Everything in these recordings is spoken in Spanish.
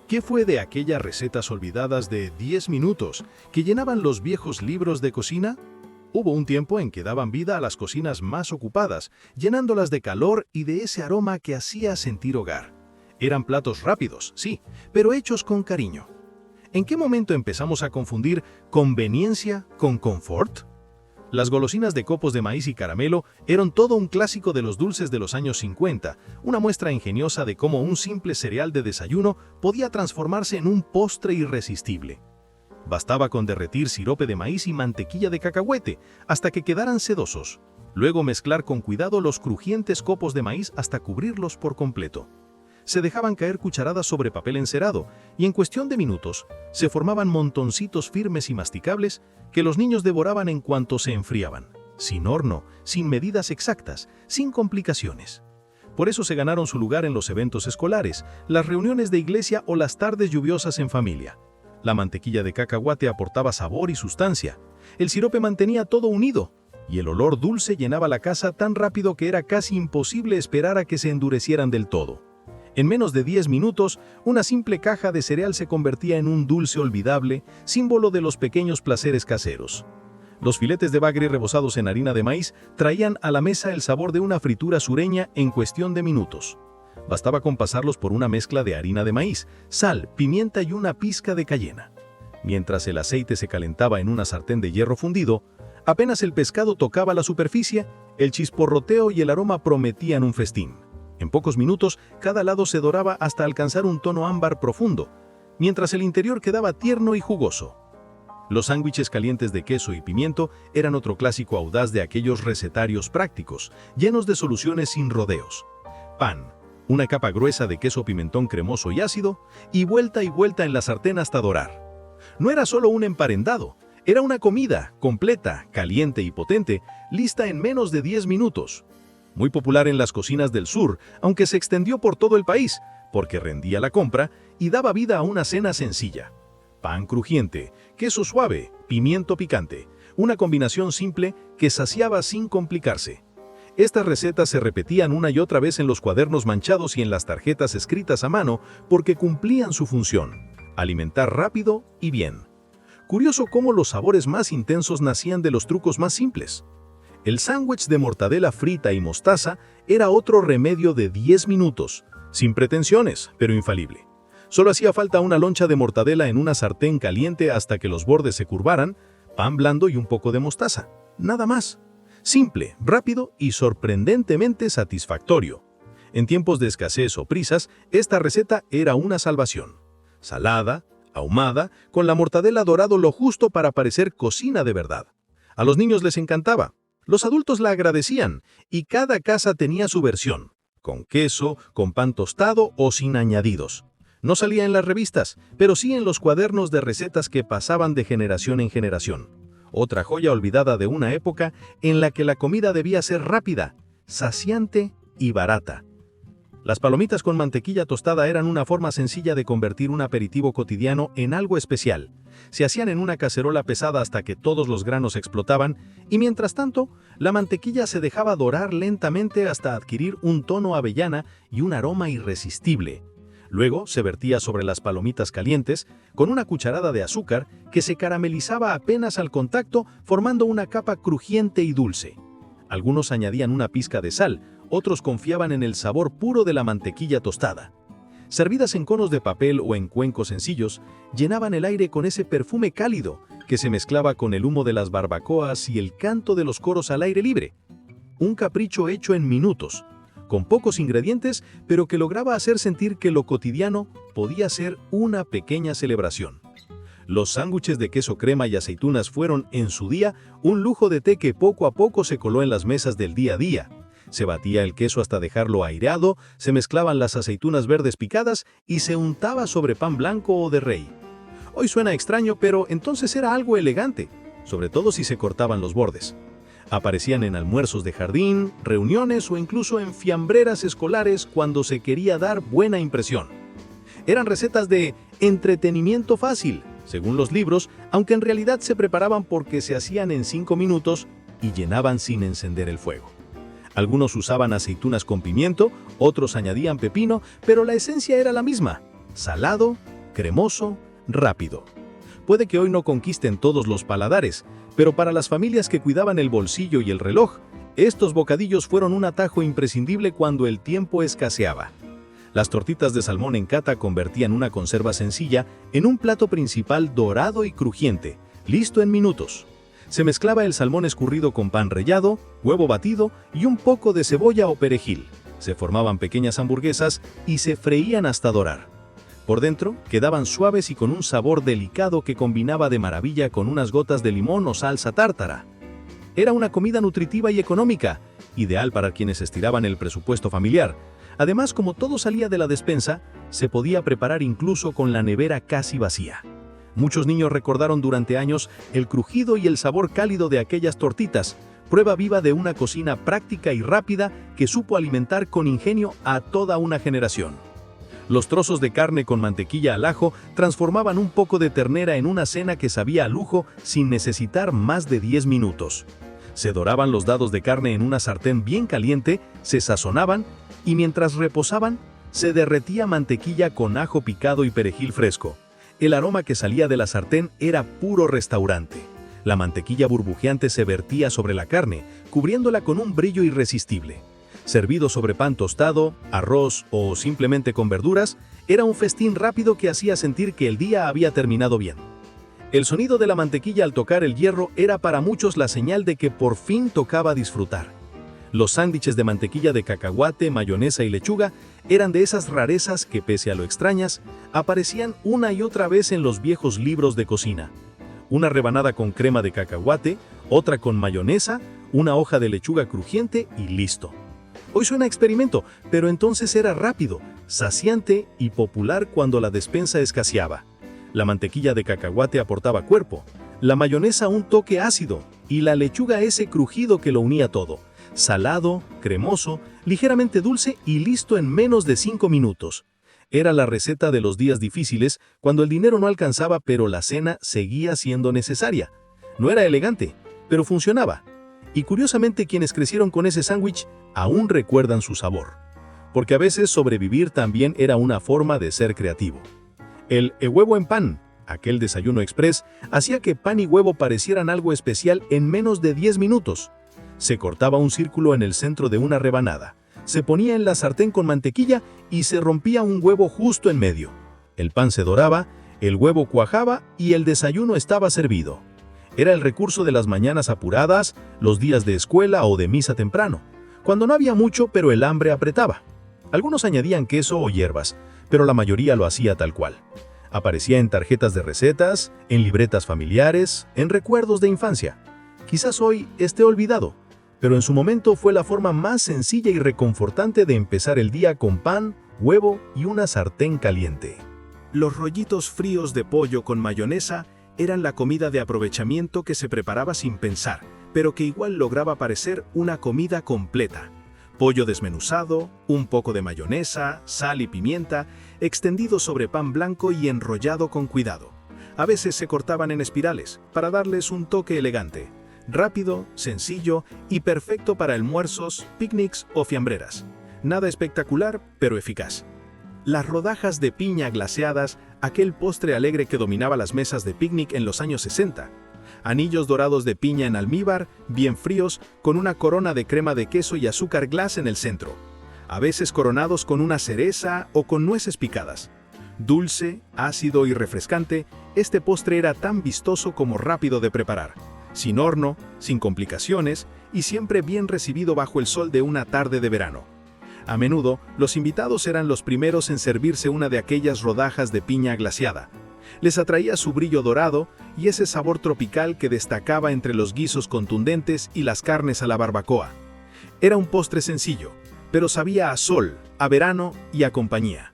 ¿Qué fue de aquellas recetas olvidadas de 10 minutos que llenaban los viejos libros de cocina? Hubo un tiempo en que daban vida a las cocinas más ocupadas, llenándolas de calor y de ese aroma que hacía sentir hogar. Eran platos rápidos, sí, pero hechos con cariño. ¿En qué momento empezamos a confundir conveniencia con confort? Las golosinas de copos de maíz y caramelo eran todo un clásico de los dulces de los años 50, una muestra ingeniosa de cómo un simple cereal de desayuno podía transformarse en un postre irresistible. Bastaba con derretir sirope de maíz y mantequilla de cacahuete hasta que quedaran sedosos. Luego mezclar con cuidado los crujientes copos de maíz hasta cubrirlos por completo. Se dejaban caer cucharadas sobre papel encerado y en cuestión de minutos se formaban montoncitos firmes y masticables que los niños devoraban en cuanto se enfriaban, sin horno, sin medidas exactas, sin complicaciones. Por eso se ganaron su lugar en los eventos escolares, las reuniones de iglesia o las tardes lluviosas en familia. La mantequilla de cacahuate aportaba sabor y sustancia, el sirope mantenía todo unido y el olor dulce llenaba la casa tan rápido que era casi imposible esperar a que se endurecieran del todo. En menos de 10 minutos, una simple caja de cereal se convertía en un dulce olvidable, símbolo de los pequeños placeres caseros. Los filetes de bagre rebozados en harina de maíz traían a la mesa el sabor de una fritura sureña en cuestión de minutos. Bastaba con pasarlos por una mezcla de harina de maíz, sal, pimienta y una pizca de cayena. Mientras el aceite se calentaba en una sartén de hierro fundido, apenas el pescado tocaba la superficie, el chisporroteo y el aroma prometían un festín. En pocos minutos, cada lado se doraba hasta alcanzar un tono ámbar profundo, mientras el interior quedaba tierno y jugoso. Los sándwiches calientes de queso y pimiento eran otro clásico audaz de aquellos recetarios prácticos, llenos de soluciones sin rodeos. Pan, una capa gruesa de queso pimentón cremoso y ácido, y vuelta en la sartén hasta dorar. No era solo un emparendado, era una comida completa, caliente y potente, lista en menos de 10 minutos. Muy popular en las cocinas del sur, aunque se extendió por todo el país, porque rendía la compra y daba vida a una cena sencilla. Pan crujiente, queso suave, pimiento picante, una combinación simple que saciaba sin complicarse. Estas recetas se repetían una y otra vez en los cuadernos manchados y en las tarjetas escritas a mano porque cumplían su función: alimentar rápido y bien. Curioso cómo los sabores más intensos nacían de los trucos más simples. El sándwich de mortadela frita y mostaza era otro remedio de 10 minutos, sin pretensiones, pero infalible. Solo hacía falta una loncha de mortadela en una sartén caliente hasta que los bordes se curvaran, pan blando y un poco de mostaza. Nada más. Simple, rápido y sorprendentemente satisfactorio. En tiempos de escasez o prisas, esta receta era una salvación. Salada, ahumada, con la mortadela dorado lo justo para parecer cocina de verdad. A los niños les encantaba. Los adultos la agradecían y cada casa tenía su versión, con queso, con pan tostado o sin añadidos. No salía en las revistas, pero sí en los cuadernos de recetas que pasaban de generación en generación. Otra joya olvidada de una época en la que la comida debía ser rápida, saciante y barata. Las palomitas con mantequilla tostada eran una forma sencilla de convertir un aperitivo cotidiano en algo especial. Se hacían en una cacerola pesada hasta que todos los granos explotaban y mientras tanto, la mantequilla se dejaba dorar lentamente hasta adquirir un tono avellana y un aroma irresistible. Luego se vertía sobre las palomitas calientes con una cucharada de azúcar que se caramelizaba apenas al contacto formando una capa crujiente y dulce. Algunos añadían una pizca de sal, otros confiaban en el sabor puro de la mantequilla tostada. Servidas en conos de papel o en cuencos sencillos, llenaban el aire con ese perfume cálido que se mezclaba con el humo de las barbacoas y el canto de los coros al aire libre. Un capricho hecho en minutos, con pocos ingredientes, pero que lograba hacer sentir que lo cotidiano podía ser una pequeña celebración. Los sándwiches de queso crema y aceitunas fueron, en su día, un lujo de té que poco a poco se coló en las mesas del día a día. Se batía el queso hasta dejarlo aireado, se mezclaban las aceitunas verdes picadas y se untaba sobre pan blanco o de rey. Hoy suena extraño, pero entonces era algo elegante, sobre todo si se cortaban los bordes. Aparecían en almuerzos de jardín, reuniones o incluso en fiambreras escolares cuando se quería dar buena impresión. Eran recetas de entretenimiento fácil, según los libros, aunque en realidad se preparaban porque se hacían en 5 minutos y llenaban sin encender el fuego. Algunos usaban aceitunas con pimiento, otros añadían pepino, pero la esencia era la misma: salado, cremoso, rápido. Puede que hoy no conquisten todos los paladares, pero para las familias que cuidaban el bolsillo y el reloj, estos bocadillos fueron un atajo imprescindible cuando el tiempo escaseaba. Las tortitas de salmón en cata convertían una conserva sencilla en un plato principal dorado y crujiente, listo en minutos. Se mezclaba el salmón escurrido con pan rallado, huevo batido y un poco de cebolla o perejil. Se formaban pequeñas hamburguesas y se freían hasta dorar. Por dentro quedaban suaves y con un sabor delicado que combinaba de maravilla con unas gotas de limón o salsa tártara. Era una comida nutritiva y económica, ideal para quienes estiraban el presupuesto familiar. Además, como todo salía de la despensa, se podía preparar incluso con la nevera casi vacía. Muchos niños recordaron durante años el crujido y el sabor cálido de aquellas tortitas, prueba viva de una cocina práctica y rápida que supo alimentar con ingenio a toda una generación. Los trozos de carne con mantequilla al ajo transformaban un poco de ternera en una cena que sabía a lujo sin necesitar más de 10 minutos. Se doraban los dados de carne en una sartén bien caliente, se sazonaban y mientras reposaban, se derretía mantequilla con ajo picado y perejil fresco. El aroma que salía de la sartén era puro restaurante. La mantequilla burbujeante se vertía sobre la carne, cubriéndola con un brillo irresistible. Servido sobre pan tostado, arroz o simplemente con verduras, era un festín rápido que hacía sentir que el día había terminado bien. El sonido de la mantequilla al tocar el hierro era para muchos la señal de que por fin tocaba disfrutar. Los sándwiches de mantequilla de cacahuate, mayonesa y lechuga eran de esas rarezas que, pese a lo extrañas, aparecían una y otra vez en los viejos libros de cocina. Una rebanada con crema de cacahuate, otra con mayonesa, una hoja de lechuga crujiente y listo. Hoy suena a experimento, pero entonces era rápido, saciante y popular cuando la despensa escaseaba. La mantequilla de cacahuate aportaba cuerpo, la mayonesa un toque ácido y la lechuga ese crujido que lo unía todo. Salado, cremoso, ligeramente dulce y listo en menos de 5 minutos. Era la receta de los días difíciles, cuando el dinero no alcanzaba pero la cena seguía siendo necesaria. No era elegante, pero funcionaba. Y curiosamente quienes crecieron con ese sándwich aún recuerdan su sabor. Porque a veces sobrevivir también era una forma de ser creativo. El huevo en pan, aquel desayuno express, hacía que pan y huevo parecieran algo especial en menos de 10 minutos. Se cortaba un círculo en el centro de una rebanada, se ponía en la sartén con mantequilla y se rompía un huevo justo en medio. El pan se doraba, el huevo cuajaba y el desayuno estaba servido. Era el recurso de las mañanas apuradas, los días de escuela o de misa temprano, cuando no había mucho pero el hambre apretaba. Algunos añadían queso o hierbas, pero la mayoría lo hacía tal cual. Aparecía en tarjetas de recetas, en libretas familiares, en recuerdos de infancia. Quizás hoy esté olvidado, pero en su momento fue la forma más sencilla y reconfortante de empezar el día con pan, huevo y una sartén caliente. Los rollitos fríos de pollo con mayonesa eran la comida de aprovechamiento que se preparaba sin pensar, pero que igual lograba parecer una comida completa. Pollo desmenuzado, un poco de mayonesa, sal y pimienta, extendido sobre pan blanco y enrollado con cuidado. A veces se cortaban en espirales, para darles un toque elegante. Rápido, sencillo y perfecto para almuerzos, picnics o fiambreras. Nada espectacular, pero eficaz. Las rodajas de piña glaseadas, aquel postre alegre que dominaba las mesas de picnic en los años 60. Anillos dorados de piña en almíbar, bien fríos, con una corona de crema de queso y azúcar glass en el centro. A veces coronados con una cereza o con nueces picadas. Dulce, ácido y refrescante, este postre era tan vistoso como rápido de preparar. Sin horno, sin complicaciones y siempre bien recibido bajo el sol de una tarde de verano. A menudo, los invitados eran los primeros en servirse una de aquellas rodajas de piña glaseada. Les atraía su brillo dorado y ese sabor tropical que destacaba entre los guisos contundentes y las carnes a la barbacoa. Era un postre sencillo, pero sabía a sol, a verano y a compañía.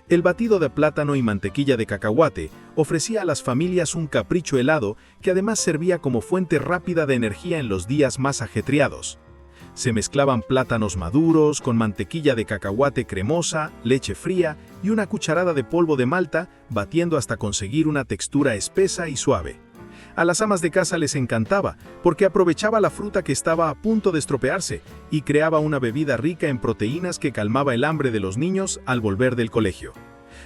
El batido de plátano y mantequilla de cacahuate ofrecía a las familias un capricho helado que además servía como fuente rápida de energía en los días más ajetreados. Se mezclaban plátanos maduros con mantequilla de cacahuate cremosa, leche fría y una cucharada de polvo de malta, batiendo hasta conseguir una textura espesa y suave. A las amas de casa les encantaba, porque aprovechaba la fruta que estaba a punto de estropearse y creaba una bebida rica en proteínas que calmaba el hambre de los niños al volver del colegio.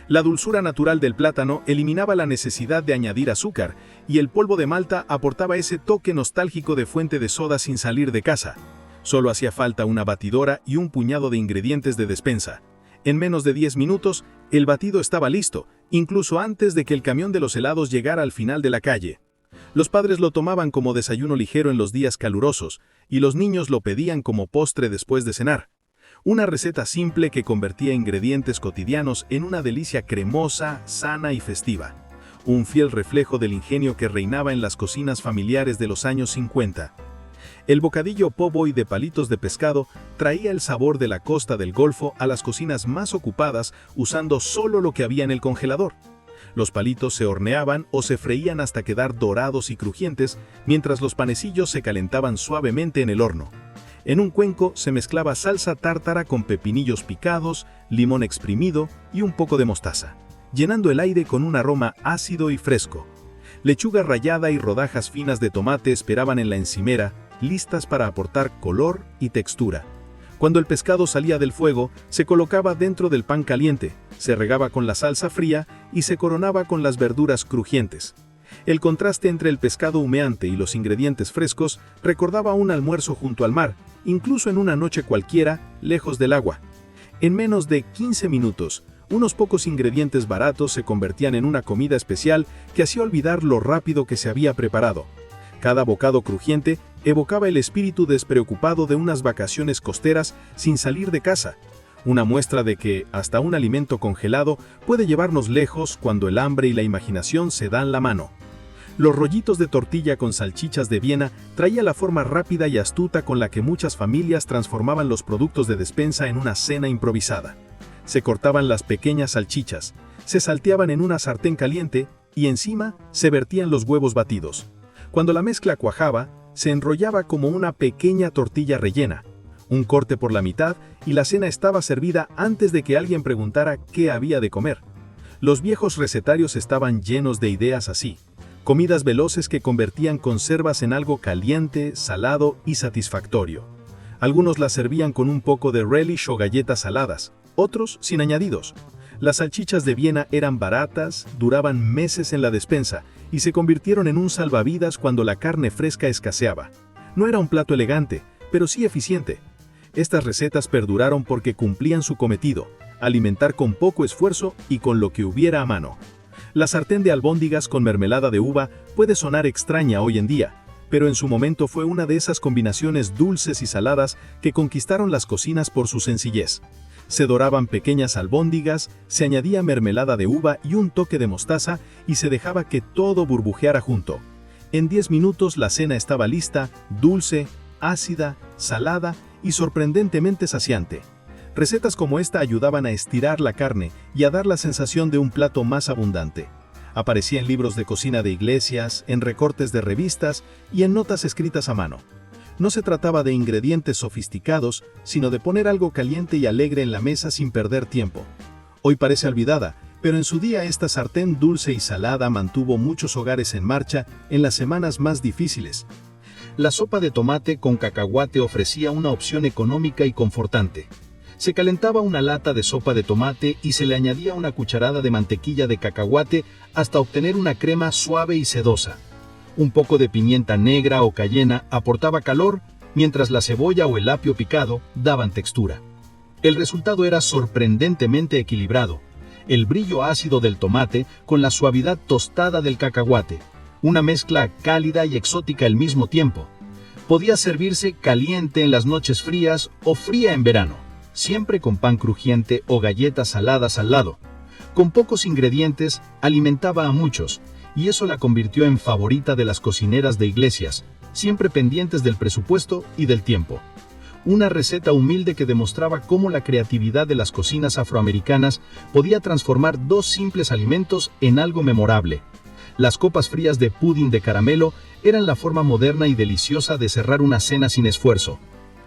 La dulzura natural del plátano eliminaba la necesidad de añadir azúcar, y el polvo de malta aportaba ese toque nostálgico de fuente de soda sin salir de casa. Solo hacía falta una batidora y un puñado de ingredientes de despensa. En menos de 10 minutos, el batido estaba listo, incluso antes de que el camión de los helados llegara al final de la calle. Los padres lo tomaban como desayuno ligero en los días calurosos, y los niños lo pedían como postre después de cenar. Una receta simple que convertía ingredientes cotidianos en una delicia cremosa, sana y festiva. Un fiel reflejo del ingenio que reinaba en las cocinas familiares de los años 50. El bocadillo po' boy de palitos de pescado traía el sabor de la costa del Golfo a las cocinas más ocupadas usando solo lo que había en el congelador. Los palitos se horneaban o se freían hasta quedar dorados y crujientes, mientras los panecillos se calentaban suavemente en el horno. En un cuenco se mezclaba salsa tártara con pepinillos picados, limón exprimido y un poco de mostaza, llenando el aire con un aroma ácido y fresco. Lechuga rallada y rodajas finas de tomate esperaban en la encimera, listas para aportar color y textura. Cuando el pescado salía del fuego, se colocaba dentro del pan caliente, se regaba con la salsa fría y se coronaba con las verduras crujientes. El contraste entre el pescado humeante y los ingredientes frescos recordaba un almuerzo junto al mar, incluso en una noche cualquiera, lejos del agua. En menos de 15 minutos, unos pocos ingredientes baratos se convertían en una comida especial que hacía olvidar lo rápido que se había preparado. Cada bocado crujiente evocaba el espíritu despreocupado de unas vacaciones costeras sin salir de casa. Una muestra de que hasta un alimento congelado puede llevarnos lejos cuando el hambre y la imaginación se dan la mano. Los rollitos de tortilla con salchichas de Viena traía la forma rápida y astuta con la que muchas familias transformaban los productos de despensa en una cena improvisada. Se cortaban las pequeñas salchichas, se salteaban en una sartén caliente y encima se vertían los huevos batidos. Cuando la mezcla cuajaba, se enrollaba como una pequeña tortilla rellena. Un corte por la mitad y la cena estaba servida antes de que alguien preguntara qué había de comer. Los viejos recetarios estaban llenos de ideas así. Comidas veloces que convertían conservas en algo caliente, salado y satisfactorio. Algunos las servían con un poco de relish o galletas saladas, otros sin añadidos. Las salchichas de Viena eran baratas, duraban meses en la despensa y se convirtieron en un salvavidas cuando la carne fresca escaseaba. No era un plato elegante, pero sí eficiente. Estas recetas perduraron porque cumplían su cometido, alimentar con poco esfuerzo y con lo que hubiera a mano. La sartén de albóndigas con mermelada de uva puede sonar extraña hoy en día, pero en su momento fue una de esas combinaciones dulces y saladas que conquistaron las cocinas por su sencillez. Se doraban pequeñas albóndigas, se añadía mermelada de uva y un toque de mostaza y se dejaba que todo burbujeara junto. En 10 minutos la cena estaba lista, dulce, ácida, salada y sorprendentemente saciante. Recetas como esta ayudaban a estirar la carne y a dar la sensación de un plato más abundante. Aparecía en libros de cocina de iglesias, en recortes de revistas y en notas escritas a mano. No se trataba de ingredientes sofisticados, sino de poner algo caliente y alegre en la mesa sin perder tiempo. Hoy parece olvidada, pero en su día esta sartén dulce y salada mantuvo muchos hogares en marcha en las semanas más difíciles. La sopa de tomate con cacahuate ofrecía una opción económica y confortante. Se calentaba una lata de sopa de tomate y se le añadía una cucharada de mantequilla de cacahuate hasta obtener una crema suave y sedosa. Un poco de pimienta negra o cayena aportaba calor, mientras la cebolla o el apio picado daban textura. El resultado era sorprendentemente equilibrado. El brillo ácido del tomate con la suavidad tostada del cacahuate. Una mezcla cálida y exótica al mismo tiempo. Podía servirse caliente en las noches frías o fría en verano, siempre con pan crujiente o galletas saladas al lado. Con pocos ingredientes, alimentaba a muchos, y eso la convirtió en favorita de las cocineras de iglesias, siempre pendientes del presupuesto y del tiempo. Una receta humilde que demostraba cómo la creatividad de las cocinas afroamericanas podía transformar dos simples alimentos en algo memorable. Las copas frías de pudín de caramelo eran la forma moderna y deliciosa de cerrar una cena sin esfuerzo.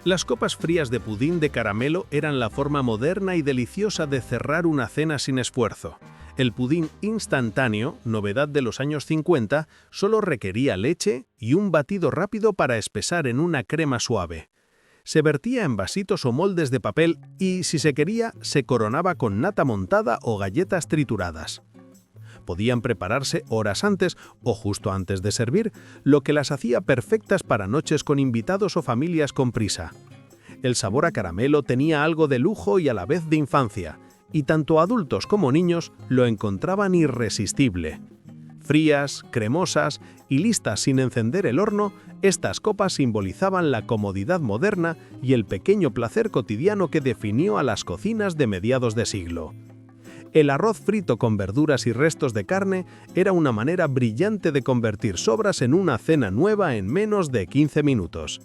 Las copas frías de pudín de caramelo eran la forma moderna y deliciosa de cerrar una cena sin esfuerzo. El pudín instantáneo, novedad de los años 50, solo requería leche y un batido rápido para espesar en una crema suave. Se vertía en vasitos o moldes de papel y, si se quería, se coronaba con nata montada o galletas trituradas. Podían prepararse horas antes o justo antes de servir, lo que las hacía perfectas para noches con invitados o familias con prisa. El sabor a caramelo tenía algo de lujo y a la vez de infancia, y tanto adultos como niños lo encontraban irresistible. Frías, cremosas y listas sin encender el horno, estas copas simbolizaban la comodidad moderna y el pequeño placer cotidiano que definió a las cocinas de mediados de siglo. El arroz frito con verduras y restos de carne era una manera brillante de convertir sobras en una cena nueva en menos de 15 minutos.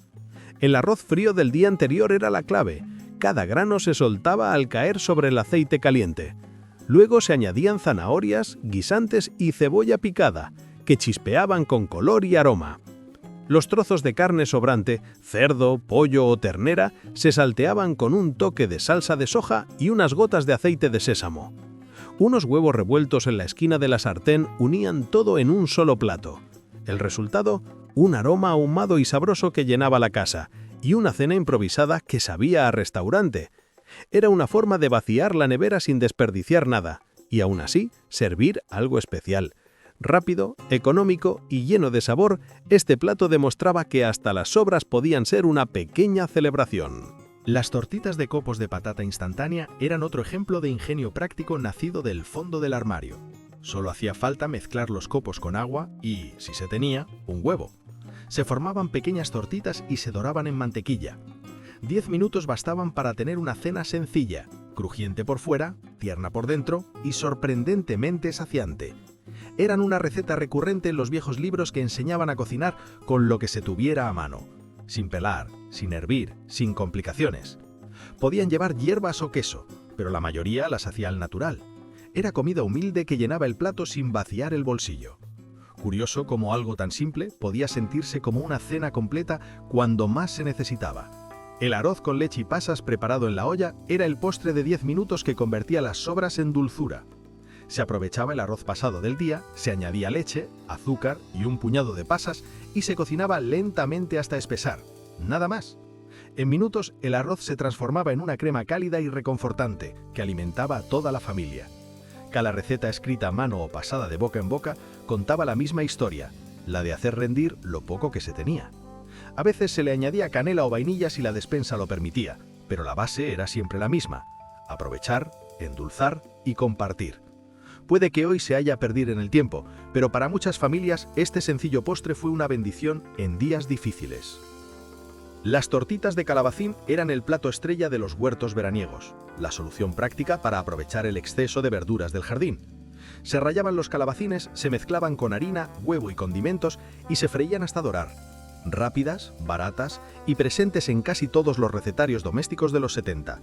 El arroz frío del día anterior era la clave. Cada grano se soltaba al caer sobre el aceite caliente. Luego se añadían zanahorias, guisantes y cebolla picada, que chispeaban con color y aroma. Los trozos de carne sobrante, cerdo, pollo o ternera, se salteaban con un toque de salsa de soja y unas gotas de aceite de sésamo. Unos huevos revueltos en la esquina de la sartén unían todo en un solo plato. El resultado, un aroma ahumado y sabroso que llenaba la casa, y una cena improvisada que sabía a restaurante. Era una forma de vaciar la nevera sin desperdiciar nada, y aún así, servir algo especial. Rápido, económico y lleno de sabor, este plato demostraba que hasta las sobras podían ser una pequeña celebración. Las tortitas de copos de patata instantánea eran otro ejemplo de ingenio práctico nacido del fondo del armario. Solo hacía falta mezclar los copos con agua y, si se tenía, un huevo. Se formaban pequeñas tortitas y se doraban en mantequilla. 10 minutos bastaban para tener una cena sencilla, crujiente por fuera, tierna por dentro y sorprendentemente saciante. Eran una receta recurrente en los viejos libros que enseñaban a cocinar con lo que se tuviera a mano, sin pelar, sin hervir, sin complicaciones. Podían llevar hierbas o queso, pero la mayoría las hacía al natural. Era comida humilde que llenaba el plato sin vaciar el bolsillo. Curioso cómo algo tan simple podía sentirse como una cena completa cuando más se necesitaba. El arroz con leche y pasas preparado en la olla era el postre de 10 minutos que convertía las sobras en dulzura. Se aprovechaba el arroz pasado del día, se añadía leche, azúcar y un puñado de pasas y se cocinaba lentamente hasta espesar. Nada más. En minutos el arroz se transformaba en una crema cálida y reconfortante que alimentaba a toda la familia. Cada receta escrita a mano o pasada de boca en boca contaba la misma historia, la de hacer rendir lo poco que se tenía. A veces se le añadía canela o vainilla si la despensa lo permitía, pero la base era siempre la misma: aprovechar, endulzar y compartir. Puede que hoy se haya perdido en el tiempo, pero para muchas familias este sencillo postre fue una bendición en días difíciles. Las tortitas de calabacín eran el plato estrella de los huertos veraniegos, la solución práctica para aprovechar el exceso de verduras del jardín. Se rallaban los calabacines, se mezclaban con harina, huevo y condimentos y se freían hasta dorar. Rápidas, baratas y presentes en casi todos los recetarios domésticos de los 70.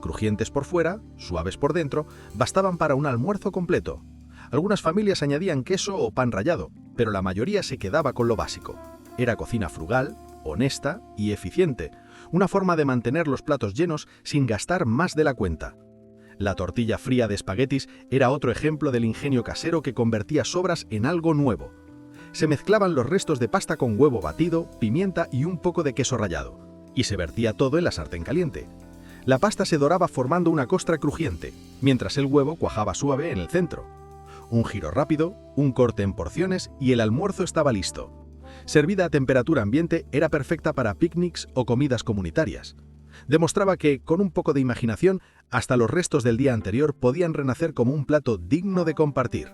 Crujientes por fuera, suaves por dentro, bastaban para un almuerzo completo. Algunas familias añadían queso o pan rallado, pero la mayoría se quedaba con lo básico. Era cocina frugal, honesta y eficiente, una forma de mantener los platos llenos sin gastar más de la cuenta. La tortilla fría de espaguetis era otro ejemplo del ingenio casero que convertía sobras en algo nuevo. Se mezclaban los restos de pasta con huevo batido, pimienta y un poco de queso rallado, y se vertía todo en la sartén caliente. La pasta se doraba formando una costra crujiente, mientras el huevo cuajaba suave en el centro. Un giro rápido, un corte en porciones y el almuerzo estaba listo. Servida a temperatura ambiente, era perfecta para picnics o comidas comunitarias. Demostraba que, con un poco de imaginación, hasta los restos del día anterior podían renacer como un plato digno de compartir.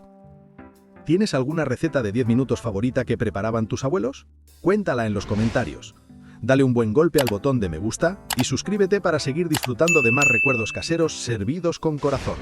¿Tienes alguna receta de 10 minutos favorita que preparaban tus abuelos? Cuéntala en los comentarios. Dale un buen golpe al botón de me gusta y suscríbete para seguir disfrutando de más recuerdos caseros servidos con corazón.